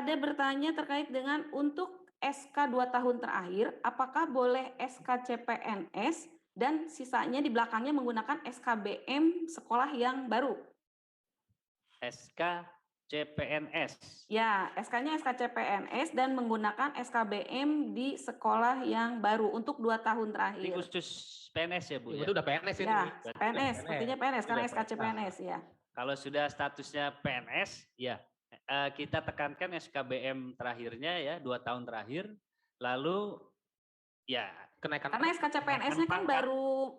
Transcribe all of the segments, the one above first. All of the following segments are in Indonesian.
ada bertanya terkait dengan untuk SK 2 tahun terakhir, apakah boleh SK CPNS dan sisanya di belakangnya menggunakan SKBM sekolah yang baru? SK CPNS. Ya, SK-nya SK CPNS dan menggunakan SKBM di sekolah yang baru untuk 2 tahun Ini terakhir. khusus PNS ya Bu Ibu ya? itu udah PNS ini. Ya, Berarti PNS, udah sepertinya PNS, karena Sudah SK CPNS ya. Kalau sudah statusnya PNS, ya kita tekankan SKBM terakhirnya ya 2 tahun terakhir, lalu ya Kenaikan Karena SK CPNS-nya kan pangkat.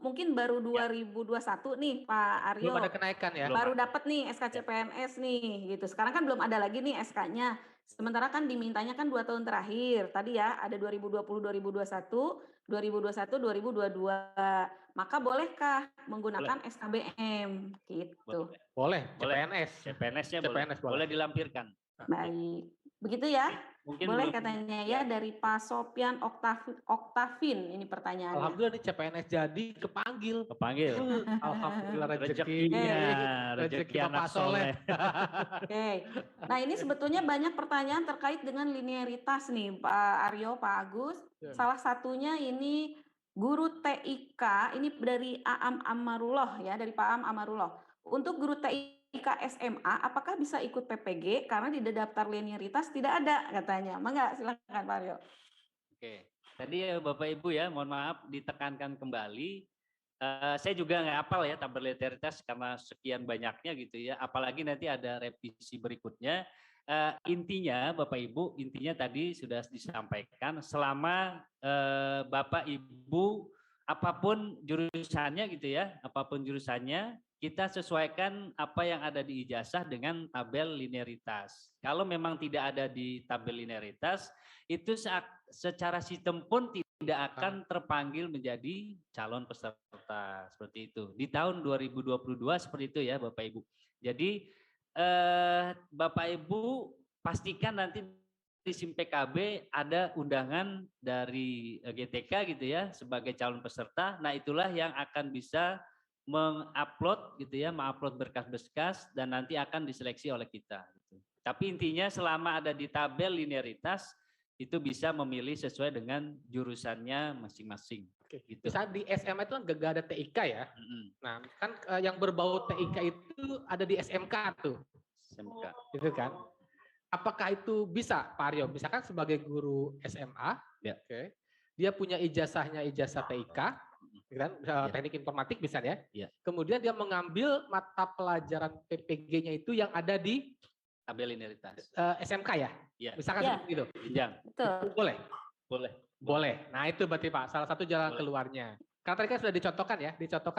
mungkin baru 2021 nih Pak Aryo. belum ada kenaikan ya. Baru dapat nih SK CPNS nih gitu. Sekarang kan belum ada lagi nih SK-nya. Sementara kan dimintanya kan 2 tahun terakhir. Tadi ya ada 2020, 2021, 2021, 2022. Maka bolehkah menggunakan SKBM gitu. Boleh, CPNS. CPNS-nya CPNS boleh dilampirkan. Baik. Begitu ya? Mungkin Boleh belum- katanya ya dari Pak Sopyan Oktavin ini pertanyaannya. Alhamdulillah nih CPNS jadi kepanggil. Alhamdulillah rezeki. Rezeki Bapak anak soleh. Oke. Nah, ini sebetulnya banyak pertanyaan terkait dengan linearitas nih, Pak Aryo, Pak Agus. Salah satunya ini guru TIK, ini dari Aam Amarullah ya, dari Pak Aam Amarullah. Untuk guru TIK SMA, apakah bisa ikut PPG? Karena di daftar linearitas tidak ada katanya. Mangga, silakan Pak Aryo. Oke, tadi ya Bapak Ibu ya, mohon maaf ditekankan kembali. Saya juga nggak hafal ya tabel linearitas karena sekian banyaknya gitu ya. Apalagi nanti ada revisi berikutnya. Intinya Bapak Ibu, intinya tadi sudah disampaikan. Selama Bapak Ibu apapun jurusannya gitu ya, apapun jurusannya, kita sesuaikan apa yang ada di ijazah dengan tabel linearitas. Kalau memang tidak ada di tabel linearitas, itu secara sistem pun tidak akan terpanggil menjadi calon peserta seperti itu. Di tahun 2022 seperti itu ya Bapak Ibu. Jadi Bapak Ibu pastikan nanti di SIM PKB ada undangan dari GTK gitu ya sebagai calon peserta. Nah, itulah yang akan bisa mengupload gitu ya, mengupload berkas-berkas dan nanti akan diseleksi oleh kita gitu. Tapi intinya selama ada di tabel linearitas itu bisa memilih sesuai dengan jurusannya masing-masing. Oke. Gitu. Misalnya di SMA itu kan gak ada TIK ya. Nah, kan yang berbau TIK itu ada di SMK tuh. SMK. Gitu kan. Apakah itu bisa Pak Aryo? Misalkan sebagai guru SMA, Ya. Oke, dia punya ijazahnya ijazah TIK, gitu kan? Teknik informatik misalnya. Ya. Kemudian dia mengambil mata pelajaran PPG-nya itu yang ada di Tabel linearitas. SMK ya? Ya. Misalkan seperti itu. Jenjang. Betul. Boleh? Boleh. Nah itu berarti Pak, salah satu jalan keluarnya. Karena tadi kan sudah dicontohkan ya,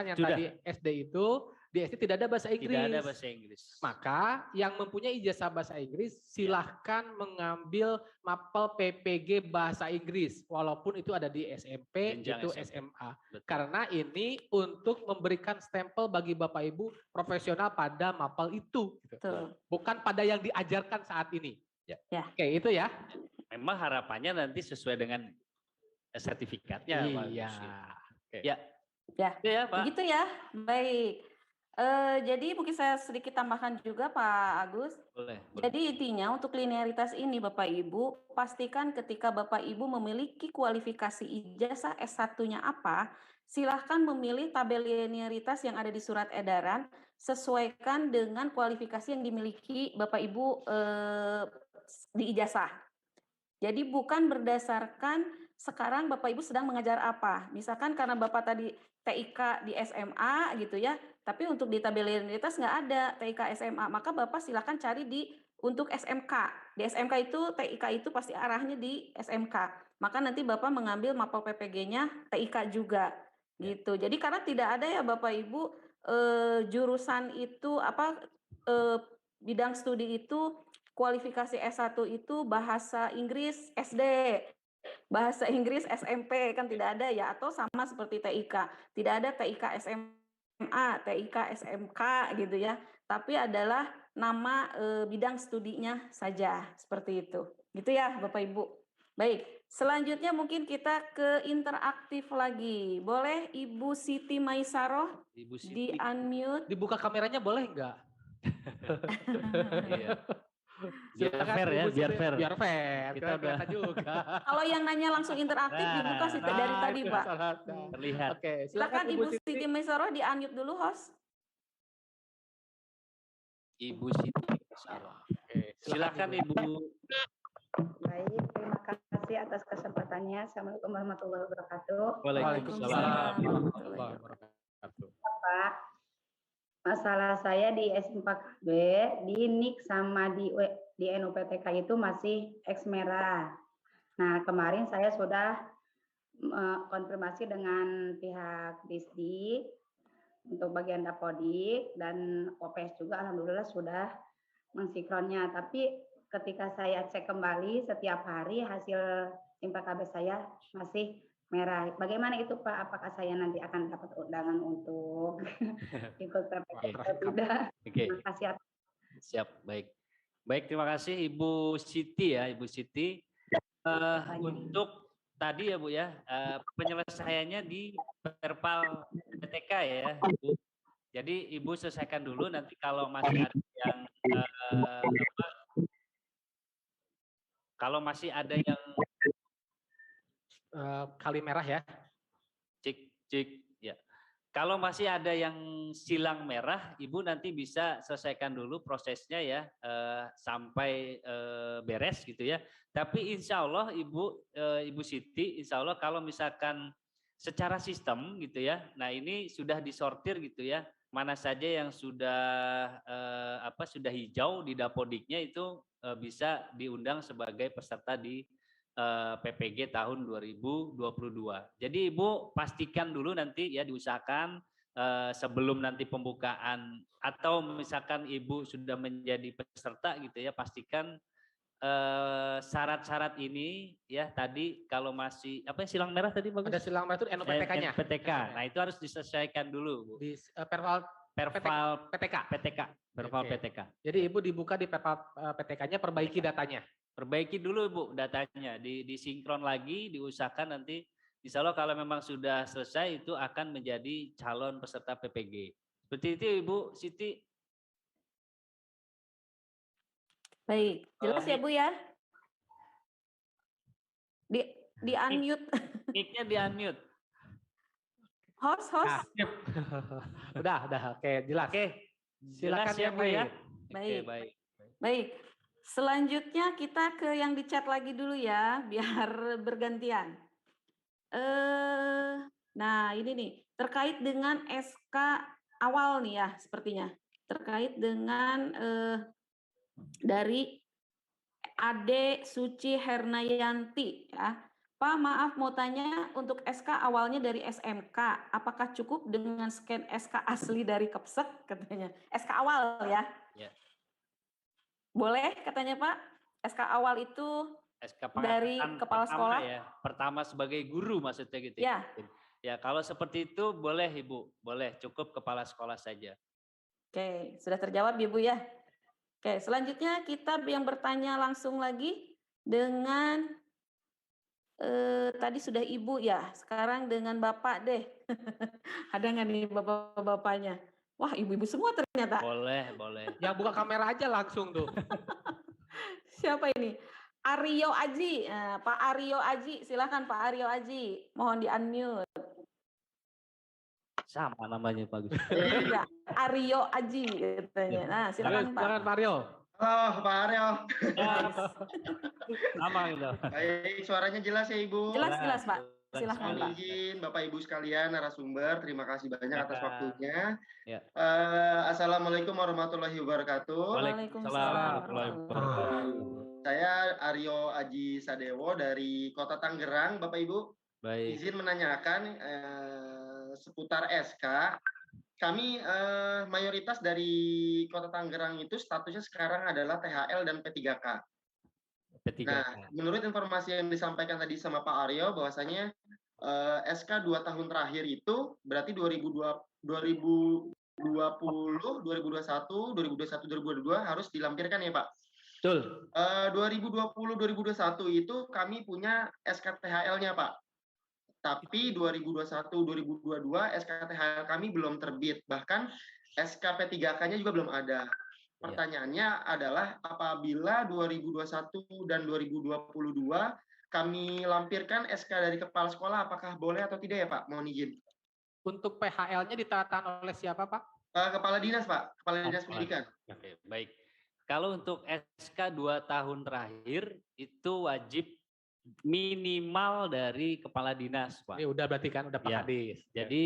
yang Sudah. tadi SD itu, di SD tidak ada bahasa Inggris. Tidak ada bahasa Inggris. Maka yang mempunyai ijazah bahasa Inggris, silahkan mengambil mapel PPG bahasa Inggris. Walaupun itu ada di SMP, Jenjang itu SMP. SMA. Betul. Karena ini untuk memberikan stempel bagi Bapak Ibu profesional pada mapel itu. Betul. Bukan pada yang diajarkan saat ini. Ya. Oke, itu ya. Memang harapannya nanti sesuai dengan sertifikatnya. Pak Iya. Gus. Ya. Ya. Itu ya Pak. Begitu ya. Baik. Jadi mungkin saya sedikit tambahkan juga Pak Agus. Boleh. Jadi intinya untuk linearitas ini Bapak Ibu, pastikan ketika Bapak Ibu memiliki kualifikasi ijazah S1-nya apa, silahkan memilih tabel linearitas yang ada di surat edaran, sesuaikan dengan kualifikasi yang dimiliki Bapak Ibu di ijazah. Jadi bukan berdasarkan sekarang Bapak Ibu sedang mengajar apa. Misalkan karena Bapak tadi TIK di SMA gitu ya, tapi untuk di tabel linearitas nggak ada TIK SMA, maka Bapak silakan cari untuk SMK. Di SMK itu TIK itu pasti arahnya di SMK. Maka nanti Bapak mengambil mapel PPG-nya TIK juga gitu. Jadi karena tidak ada ya Bapak Ibu jurusan itu bidang studi itu kualifikasi S1 itu bahasa Inggris SD, bahasa Inggris SMP, kan tidak ada ya, atau sama seperti TIK. Tidak ada TIK SMA, TIK SMK gitu ya, tapi adalah nama bidang studinya saja, seperti itu. Gitu ya Bapak Ibu. Baik, selanjutnya mungkin kita ke interaktif lagi. Boleh Ibu Siti Maisaroh di unmute? Dibuka kameranya boleh nggak? Iya. Biar Silakan fair ya, Ibu biar Siti. fair. Biar fair. Kita Kita udah juga. Kalau yang nanya langsung interaktif Ibu kasih Nah, dari tadi, itu Pak. salah. terlihat. Oke, Silakan Ibu Ibu Siti. Siti Maisaro di-unmute dulu, host. Ibu Siti. Masalah. Oke, Silakan Ibu. Baik, terima kasih atas kesempatannya. Assalamualaikum warahmatullahi wabarakatuh. Waalaikumsalam. warahmatullahi wabarakatuh. Pak, masalah saya di S4KB, di NIK sama di NUPTK itu masih X merah. Nah, kemarin saya sudah konfirmasi dengan pihak Disdik untuk bagian Dapodik dan OPS juga alhamdulillah sudah mensinkronnya. Tapi ketika saya cek kembali setiap hari hasil SIMPKB saya masih merah. Bagaimana itu Pak? Apakah saya nanti akan dapat undangan untuk ikut PPK atau tidak? Oke. Terima kasih. Siap, baik. Baik, terima kasih Ibu Siti ya, Ibu Siti. Untuk tadi ya Bu ya, penyelesaiannya di Perpal PTK ya, Bu. Jadi Ibu selesaikan dulu, nanti kalau masih ada yang kalau masih ada yang Kali merah ya. cik ya. Kalau masih ada yang silang merah, Ibu nanti bisa selesaikan dulu prosesnya ya sampai beres gitu ya. Tapi insya Allah Ibu Siti, insya Allah kalau misalkan secara sistem gitu ya, nah ini sudah disortir gitu ya, mana saja yang sudah sudah hijau di Dapodiknya itu bisa diundang sebagai peserta di PPG tahun 2022. Jadi Ibu pastikan dulu nanti ya, diusahakan sebelum nanti pembukaan atau misalkan Ibu sudah menjadi peserta gitu ya, pastikan syarat-syarat ini ya tadi kalau masih silang merah tadi bagus. Ada silang merah itu NUPTK-nya. NPTK. Nah, itu harus diselesaikan dulu, Bu. Di Perpal PTK. Perpal Oke. PTK. Jadi Ibu dibuka di Perpal PTK-nya, perbaiki datanya. Perbaiki dulu Bu datanya, disinkron lagi, diusahakan nanti insya Allah kalau memang sudah selesai itu akan menjadi calon peserta PPG. Seperti itu Ibu Siti. Baik, jelas ya Bu ya? Di unmute. Mic-nya di unmute. Host. Nah, udah, oke, jelas. Oke, Silakan jelas ya Bu ya. Baik. Oke, baik. Baik. Selanjutnya kita ke yang di chat lagi dulu ya, biar bergantian. Nah ini nih, terkait dengan SK awal nih ya, sepertinya. Terkait dengan dari Ade Suci Hernayanti ya. Pak, maaf mau tanya, untuk SK awalnya dari SMK, apakah cukup dengan scan SK asli dari Kepsek katanya? SK awal ya? Ya. Boleh katanya Pak, SK awal itu SK dari kepala sekolah ya, pertama sebagai guru maksudnya gitu ya. Ya, kalau seperti itu boleh Ibu, boleh, cukup kepala sekolah saja. Oke, sudah terjawab Ibu ya. Oke, selanjutnya kita yang bertanya langsung lagi dengan tadi sudah Ibu ya, sekarang dengan Bapak deh. Ada nggak nih bapak-bapaknya? Wah, ibu-ibu semua ternyata. Boleh. Yang buka kamera aja langsung tuh. Siapa ini? Aryo Aji. Nah, Pak Aryo Aji, silakan Pak Aryo Aji. Mohon di-unmute. Sama namanya Pak Gus. Iya, Aryo Aji katanya. Nah, silakan Pak. Silakan Pak Aryo. Halo Pak Aryo. Sama gitu. Baik, suaranya jelas ya Ibu. Jelas Pak. Silakan Pak. Mohon izin Bapak Ibu sekalian narasumber, terima kasih banyak atas waktunya. Ya. Assalamualaikum warahmatullahi wabarakatuh. Waalaikumsalam warahmatullahi wabarakatuh. Saya Aryo Aji Sadewo dari Kota Tangerang, Bapak Ibu. Baik. Izin menanyakan seputar SK. Kami mayoritas dari Kota Tangerang itu statusnya sekarang adalah THL dan P3K. Nah, menurut informasi yang disampaikan tadi sama Pak Aryo, bahwasanya SK 2 tahun terakhir itu berarti 2020, 2021, 2022 harus dilampirkan ya Pak? Betul. 2020, 2021 itu kami punya SK THL-nya Pak. Tapi 2021, 2022 SK THL kami belum terbit. Bahkan SK P3K-nya juga belum ada. Pertanyaannya adalah apabila 2021 dan 2022 kami lampirkan SK dari kepala sekolah, apakah boleh atau tidak ya Pak? Mohon izin. Untuk PHL-nya ditandatangani oleh siapa, Pak? Kepala dinas Pak, kepala dinas pendidikan. Oke, baik. Kalau untuk SK 2 tahun terakhir itu wajib minimal dari kepala dinas, Pak. Ini udah berarti kan udah Pak Ya. Kadis. Jadi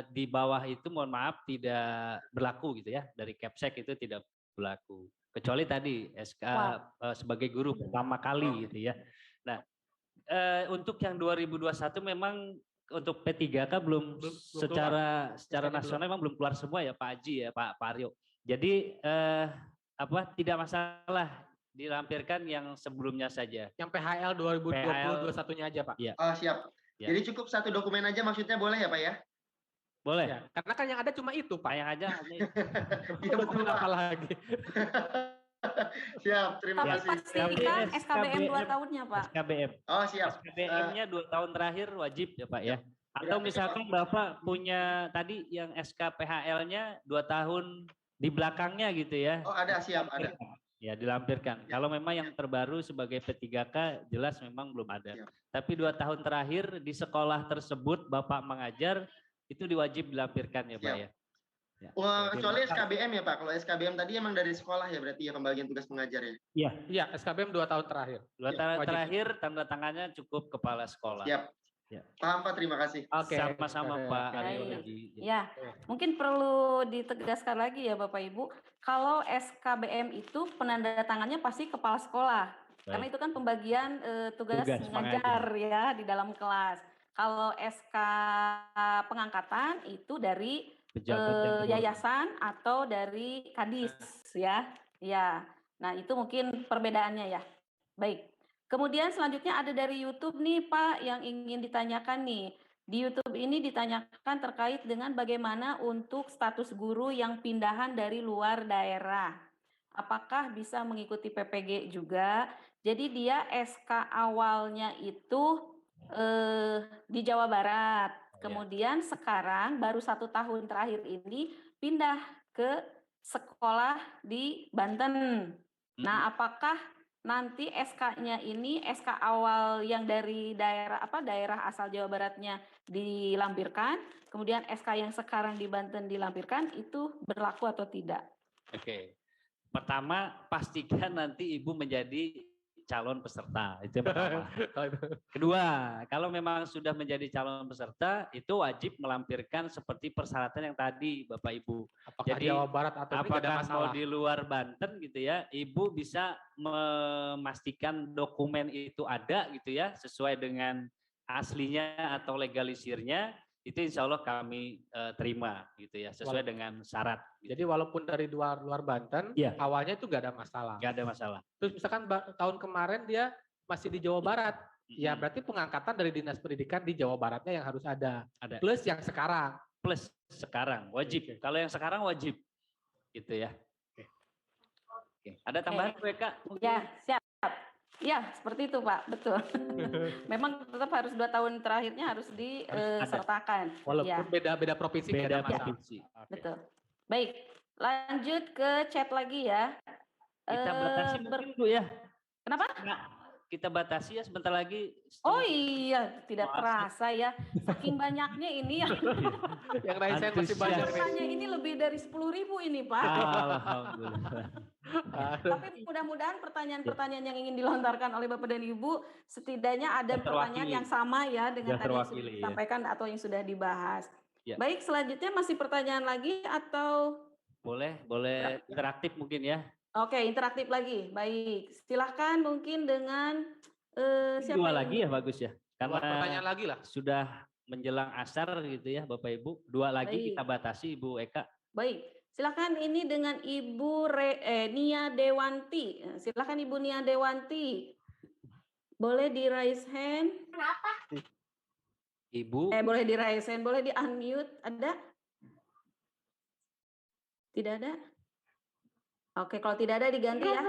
di bawah itu mohon maaf tidak berlaku gitu ya. Dari Kepsek itu tidak berlaku. Kecuali tadi SK sebagai guru pertama kali gitu ya. Nah, untuk yang 2021 memang untuk P3K belum secara nasional memang belum keluar semua ya Pak Haji ya Pak Aryo. Jadi tidak masalah dilampirkan yang sebelumnya saja. Yang PHL 2020-21-nya aja Pak. Ya. Siap. Ya. Jadi cukup satu dokumen aja maksudnya boleh ya Pak ya? Boleh. Ya, karena kan yang ada cuma itu Pak. Yang aja hanya itu. Ya, betul, apa lagi. Siap, terima Tapi kasih. pastikan SKBM 2 tahunnya Pak. SKBM. Oh siap. SKBM-nya 2 tahun terakhir wajib ya Pak ya. Atau misalkan Bapak punya tadi yang SK PHL-nya 2 tahun di belakangnya gitu ya. Oh ada, siap, ada. Ya dilampirkan. Ya. Kalau memang yang terbaru sebagai P3K jelas memang belum ada. Ya. Tapi 2 tahun terakhir di sekolah tersebut Bapak mengajar itu diwajib dilampirkan ya Pak ya. Ya. Kecuali SKBM ya Pak. Kalau SKBM tadi emang dari sekolah ya berarti ya pembagian tugas pengajar ya. Iya. Iya, SKBM 2 tahun terakhir. 2 tahun terakhir tanda tangannya cukup kepala sekolah. Siap. Ya. Paham Pak, terima kasih. Oke. Sama-sama Pak Aryo Baik. lagi. Ya, mungkin perlu ditegaskan lagi ya Bapak Ibu, kalau SKBM itu penandatangannya pasti kepala sekolah. Karena itu kan pembagian tugas mengajar ya di dalam kelas. Kalau SK pengangkatan itu dari yayasan atau dari Kadis ya. Ya. Nah, itu mungkin perbedaannya ya. Baik. Kemudian selanjutnya ada dari YouTube nih Pak yang ingin ditanyakan nih. Di YouTube ini ditanyakan terkait dengan bagaimana untuk status guru yang pindahan dari luar daerah. Apakah bisa mengikuti PPG juga? Jadi dia SK awalnya itu di Jawa Barat. Kemudian sekarang baru 1 tahun terakhir ini pindah ke sekolah di Banten. Nah, apakah nanti SK-nya ini SK awal yang dari daerah asal Jawa Baratnya dilampirkan, kemudian SK yang sekarang di Banten dilampirkan, itu berlaku atau tidak? Oke. Pertama, pastikan nanti Ibu menjadi calon peserta. Itu yang pertama. Kedua, kalau memang sudah menjadi calon peserta, itu wajib melampirkan seperti persyaratan yang tadi Bapak Ibu. Apakah jadi Jawa Barat atau apakah mau di luar Banten gitu ya, Ibu bisa memastikan dokumen itu ada gitu ya, sesuai dengan aslinya atau legalisirnya, itu insya Allah kami terima gitu ya, sesuai dengan syarat. Gitu. Jadi walaupun dari luar Banten, awalnya itu nggak ada masalah. Nggak ada masalah. Terus misalkan tahun kemarin dia masih di Jawa Barat, ya berarti pengangkatan dari Dinas Pendidikan di Jawa Baratnya yang harus ada. Plus yang sekarang. Plus sekarang wajib. Kalau yang sekarang wajib, gitu ya. Oke. Ada tambahan WK? Ya, siap. Ya, seperti itu Pak, betul. Memang tetap harus 2 tahun terakhirnya harus disertakan. Walaupun beda provinsi, beda provinsi. Betul. Baik, lanjut ke chat lagi ya. Kita batasi mungkin Bu ya. Kenapa? Nah, kita batasi ya sebentar lagi. Oh iya, tidak terasa ya. Saking banyaknya ini yang raisen masih banyak. Pesertanya ini lebih dari 10.000 ini Pak. Alhamdulillah. Tapi mudah-mudahan pertanyaan-pertanyaan yang ingin dilontarkan oleh Bapak dan Ibu setidaknya ada pertanyaan yang sama ya dengan tadi yang sudah disampaikan atau yang sudah dibahas. Ya. Baik, selanjutnya masih pertanyaan lagi atau? Boleh interaktif mungkin ya. Oke, interaktif lagi. Baik, silahkan mungkin dengan siapa? 2 lagi ya bagus ya. Karena pertanyaan lagi lah. Sudah menjelang asar gitu ya Bapak Ibu. 2 lagi kita batasi Ibu Eka. Baik, silahkan ini dengan Ibu Nia Dewanti. Silahkan Ibu Nia Dewanti. Boleh di raise hand? Kenapa? Ibu. Boleh di raise hand, boleh di unmute. Ada? Tidak ada? Oke, kalau tidak ada diganti ya.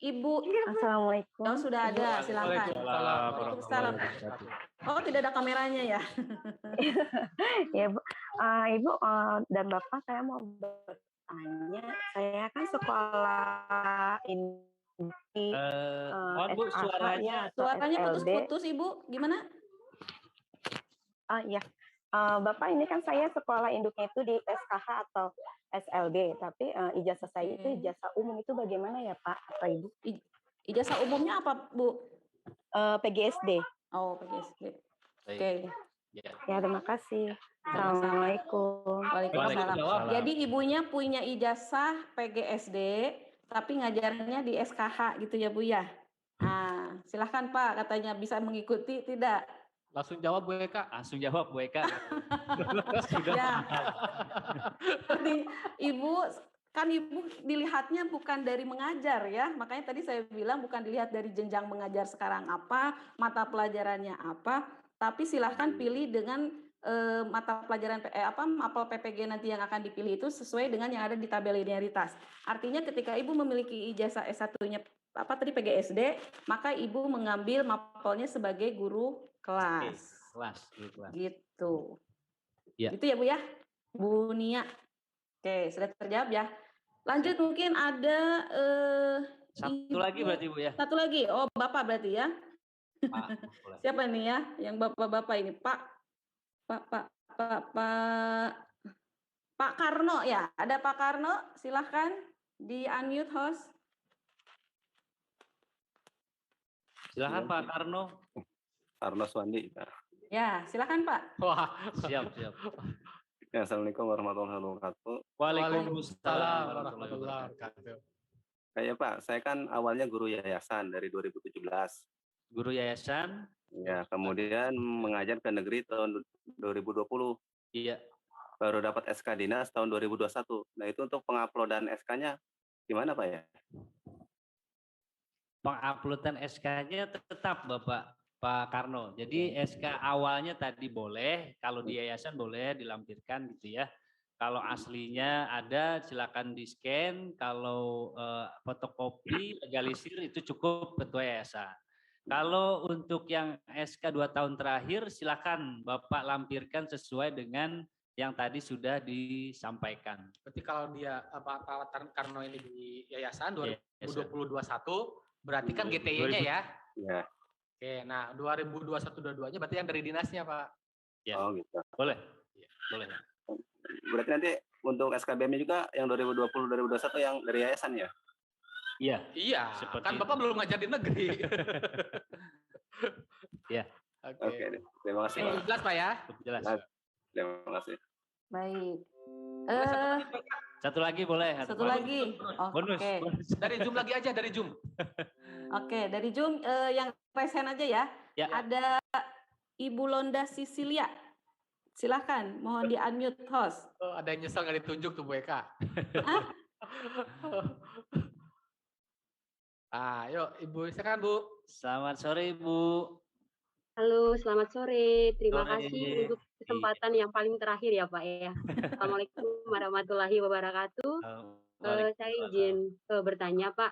Ibu. Assalamualaikum. Oh, sudah ada, silakan. Waalaikumsalam. Oh, tidak ada kameranya ya? Ya, Bu. Ibu dan Bapak, saya mau bertanya, saya kan sekolah di Mohon Bu, SKH suaranya ya atau Suaranya SLB. putus-putus, Ibu. Gimana? Ya, Bapak, ini kan saya sekolah induknya itu di SKH atau SLB, tapi ijazah saya itu Oke. ijazah umum itu bagaimana ya Pak atau Ibu? Ijazah umumnya apa, Bu? PGSD. Oh, PGSD. baik. Oke. Ya. Ya, terima kasih. Sama-sama. Assalamualaikum. Waalaikumsalam. Waalaikumsalam. Jadi ibunya punya ijazah PGSD, tapi ngajarnya di SKH gitu ya Bu ya? Nah, silahkan Pak, katanya bisa mengikuti, tidak? Langsung jawab Bu Eka. Langsung jawab Bu Eka. Ya. Seperti Ibu, kan Ibu dilihatnya bukan dari mengajar ya, makanya tadi saya bilang bukan dilihat dari jenjang mengajar sekarang apa, mata pelajarannya apa, tapi silahkan pilih dengan mata pelajaran mapel PPG nanti yang akan dipilih itu sesuai dengan yang ada di tabel linearitas. Artinya ketika Ibu memiliki ijazah S1-nya PGSD, maka Ibu mengambil mapelnya sebagai guru kelas. Kelas. Gitu. Ya. Gitu ya Bu ya? Bu Nia. Oke, sudah terjawab ya. Lanjut mungkin ada Satu lagi berarti Bu ya. Satu lagi. Oh, Bapak berarti ya. Boleh. Siapa nih ya? Yang Bapak-bapak ini, Pak Karno ya. Ada Pak Karno, silahkan di unmute host. Silahkan Pak Karno. Karno Swandi. Ya, silahkan Pak. Wah, Siap. Ya, Assalamualaikum warahmatullahi wabarakatuh. Waalaikumsalam warahmatullahi wabarakatuh. Kayak Pak, saya kan awalnya guru yayasan dari 2017. Guru yayasan. Ya, kemudian mengajar ke negeri tahun 2020. Iya. Baru dapat SK Dinas tahun 2021. Nah, itu untuk penguploadan SK-nya gimana Pak ya? Penguploadan SK-nya tetap Pak Karno. Jadi SK awalnya tadi boleh, kalau di yayasan boleh dilampirkan gitu ya. Kalau aslinya ada silakan di-scan, kalau fotokopi legalisir itu cukup ketua yayasan. Kalau untuk yang SK 2 tahun terakhir silakan Bapak lampirkan sesuai dengan yang tadi sudah disampaikan. Berarti kalau dia Pak Karno ini di yayasan 2021, berarti kan 2000. GTY-nya ya? Ya. Oke, nah 2021-22-nya berarti yang dari dinasnya Pak. Ya. Oh gitu. Boleh. Boleh. Berarti nanti untuk SKBM-nya juga yang 2020-2021 yang dari yayasan ya? Iya. Iya, Seperti kan Bapak itu. belum ngajar di negeri. Ya. Oke, terima kasih Pak. Jelas Pak ya? Jelas. Terima kasih. Baik. Satu lagi boleh. Satu lagi. Bonus. Oke. Dari Zoom lagi aja, dari Zoom. Oke, dari Zoom yang raise hand aja ya. Ya. Ada Ibu Londa Sisilia. Silahkan, mohon di unmute host. Oh, ada yang nyesel nggak ditunjuk tuh Bu Eka. Yuk Ibu silakan Bu. Selamat sore Ibu. Halo, selamat sore. Terima Sore. kasih untuk kesempatan yang paling terakhir ya Pak ya. Assalamualaikum warahmatullahi wabarakatuh. Saya izin bertanya Pak,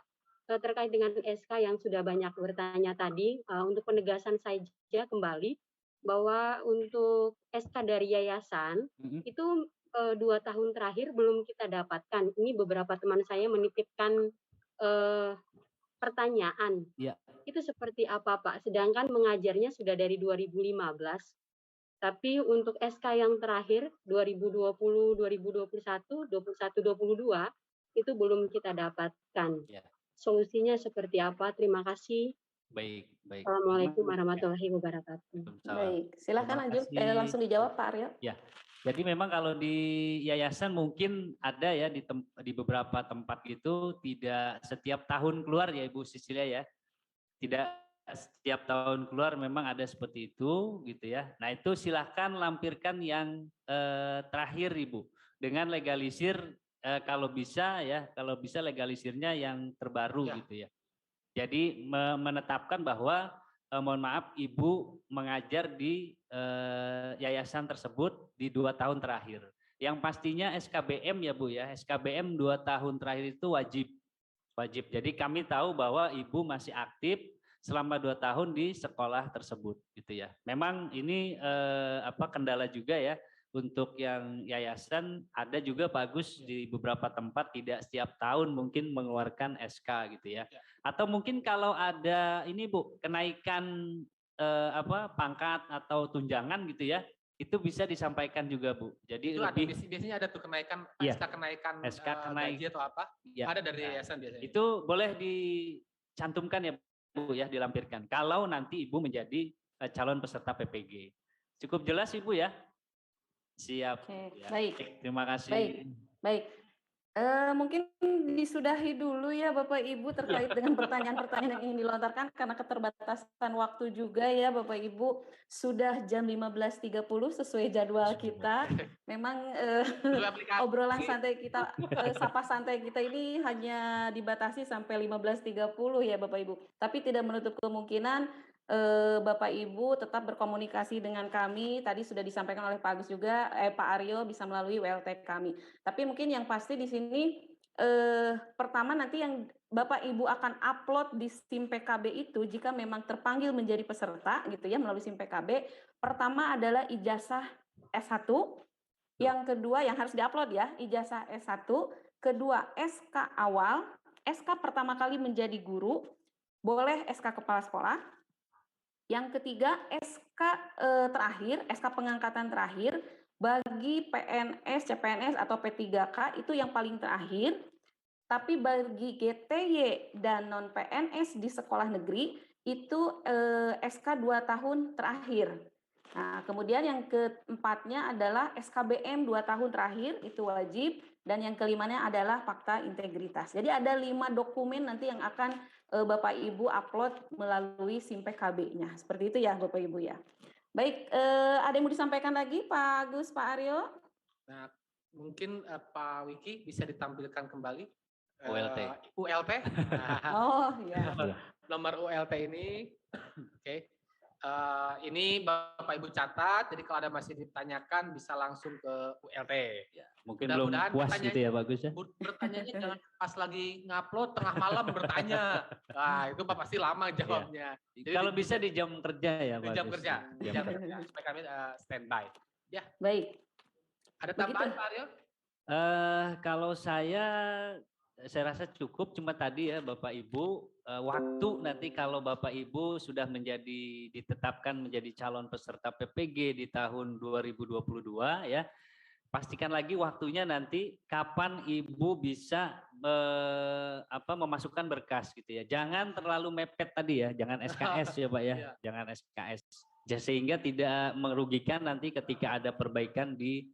terkait dengan SK yang sudah banyak bertanya tadi, untuk penegasan saja kembali bahwa untuk SK dari yayasan itu 2 tahun terakhir belum kita dapatkan. Ini beberapa teman saya menitipkan pertanyaan. Ya. Itu seperti apa Pak? Sedangkan mengajarnya sudah dari 2015. Tapi untuk SK yang terakhir 2020, 2021, 21, 22 itu belum kita dapatkan. Ya. Solusinya seperti apa? Terima kasih. Baik. Assalamualaikum warahmatullahi wabarakatuh. Baik, silakan lanjut. kasih. Langsung dijawab Pak Aryo. Ya. Jadi memang kalau di yayasan mungkin ada ya di beberapa tempat itu tidak setiap tahun keluar ya Ibu Sisilia ya. Tidak setiap tahun keluar, memang ada seperti itu gitu ya. Nah itu silahkan lampirkan yang terakhir Ibu dengan legalisir kalau bisa legalisirnya yang terbaru gitu ya. Jadi menetapkan bahwa mohon maaf Ibu mengajar di yayasan tersebut di 2 tahun terakhir. Yang pastinya SKBM ya Bu ya, SKBM 2 tahun terakhir itu wajib. Jadi kami tahu bahwa Ibu masih aktif selama 2 tahun di sekolah tersebut gitu ya. Memang ini kendala juga ya untuk yang yayasan ada juga Pak Agus di beberapa tempat tidak setiap tahun mungkin mengeluarkan SK gitu ya. Atau mungkin kalau ada ini Bu, kenaikan pangkat atau tunjangan gitu ya, itu bisa disampaikan juga Bu. Jadi itu lebih biasanya ada tuh kenaikan Iya. SK kenaikan SK gaji atau apa? Ya. Ada dari yayasan biasanya. Itu boleh dicantumkan ya Bu ya, dilampirkan. Kalau nanti Ibu menjadi calon peserta PPG. Cukup jelas Ibu ya? Siap. Oke, Ya. baik. Terima kasih. Baik. Mungkin disudahi dulu ya Bapak Ibu terkait dengan pertanyaan-pertanyaan yang ingin dilontarkan karena keterbatasan waktu juga ya Bapak Ibu. Sudah jam 15.30 sesuai jadwal kita. Memang obrolan santai kita, sapa santai kita ini hanya dibatasi sampai 15.30 ya Bapak Ibu. Tapi tidak menutup kemungkinan Bapak Ibu tetap berkomunikasi dengan kami. Tadi sudah disampaikan oleh Pak Agus juga, Pak Aryo bisa melalui WLT kami. Tapi mungkin yang pasti di sini pertama nanti yang Bapak Ibu akan upload di SIM PKB itu jika memang terpanggil menjadi peserta gitu ya melalui SIM PKB. Pertama adalah ijazah S1. Yang kedua yang harus diupload ya, ijazah S1. Kedua SK awal, SK pertama kali menjadi guru, boleh SK kepala sekolah. Yang ketiga, SK terakhir, SK pengangkatan terakhir bagi PNS, CPNS atau P3K itu yang paling terakhir. Tapi bagi GTY dan non PNS di sekolah negeri itu SK 2 tahun terakhir. Nah, kemudian yang keempatnya adalah SKBM 2 tahun terakhir itu wajib dan yang kelimanya adalah fakta integritas. Jadi ada 5 dokumen nanti yang akan Bapak Ibu upload melalui SIM PKB-nya. Seperti itu ya Bapak Ibu ya. Baik, ada yang mau disampaikan lagi Pak Agus, Pak Aryo? Nah, mungkin Pak Wiki bisa ditampilkan kembali. ULT. ULT. Nah, Oh ya. nomor ULT ini. Oke. Ini Bapak Ibu catat, jadi kalau ada masih ditanyakan bisa langsung ke ULT. Ya, mungkin belum puas gitu ya Bagus ya. Bertanyanya jangan pas lagi ngupload tengah malam bertanya. Nah, itu pasti lama jawabnya. Jadi kalau bisa di jam kerja ya Di jam kerja. Jam kerja. Supaya kami standby. Ya. Baik. Ada tambahan Pak Aryo? Kalau saya rasa cukup, cuma tadi ya Bapak Ibu, waktu nanti kalau Bapak Ibu sudah ditetapkan menjadi calon peserta PPG di tahun 2022 ya, pastikan lagi waktunya nanti kapan Ibu bisa memasukkan berkas gitu ya. Jangan terlalu mepet tadi ya, jangan SKS ya Pak ya, jangan SKS. Sehingga tidak merugikan nanti ketika ada perbaikan di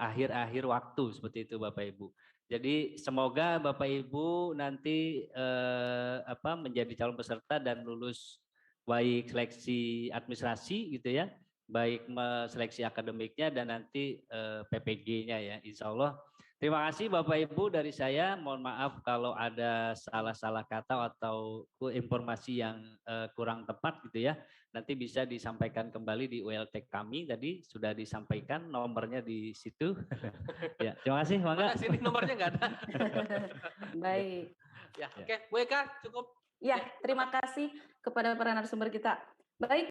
akhir-akhir waktu seperti itu Bapak Ibu. Jadi semoga Bapak Ibu nanti menjadi calon peserta dan lulus baik seleksi administrasi gitu ya, baik seleksi akademiknya dan nanti PPG-nya ya, insya Allah. Terima kasih Bapak Ibu dari saya. Mohon maaf kalau ada salah-salah kata atau informasi yang kurang tepat gitu ya. Nanti bisa disampaikan kembali di ULT kami, tadi sudah disampaikan nomornya di situ. Ya, terima kasih. Mana sini nomornya nggak ada. Baik. Ya, oke, Bu Eka cukup. Ya, terima kasih kepada para narasumber kita. Baik.